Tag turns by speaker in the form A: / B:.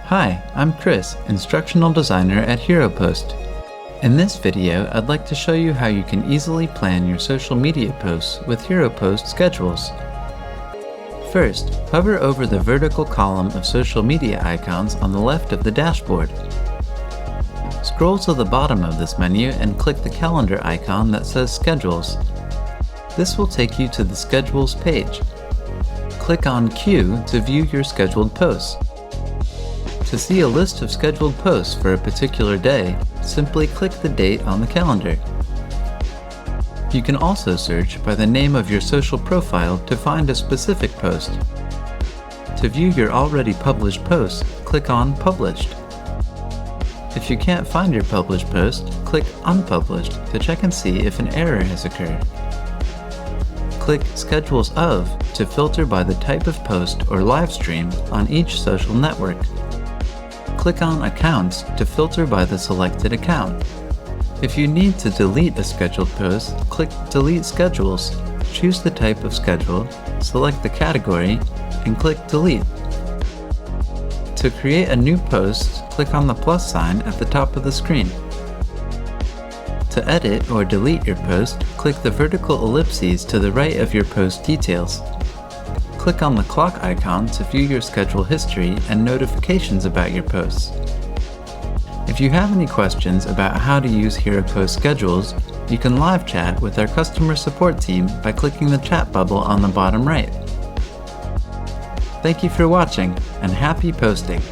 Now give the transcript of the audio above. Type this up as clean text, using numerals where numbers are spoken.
A: Hi, I'm Chris, Instructional Designer at HEROPOST. In this video, I'd like to show you how you can easily plan your social media posts with HEROPOST schedules. First, hover over the vertical column of social media icons on the left of the dashboard. Scroll to the bottom of this menu and click the calendar icon that says Schedules. This will take you to the Schedules page. Click on Queue to view your scheduled posts. To see a list of scheduled posts for a particular day, simply click the date on the calendar. You can also search by the name of your social profile to find a specific post. To view your already published posts, click on Published. If you can't find your published post, click Unpublished to check and see if an error has occurred. Click Schedules Of to filter by the type of post or live stream on each social network. Click on Accounts to filter by the selected account. If you need to delete a scheduled post, click Delete Schedules, choose the type of schedule, select the category, and click Delete. To create a new post, click on the plus sign at the top of the screen. To edit or delete your post, click the vertical ellipses to the right of your post details. Click on the clock icon to view your schedule history and notifications about your posts. If you have any questions about how to use HEROPOST schedules, you can live chat with our customer support team by clicking the chat bubble on the bottom right. Thank you for watching, and happy posting!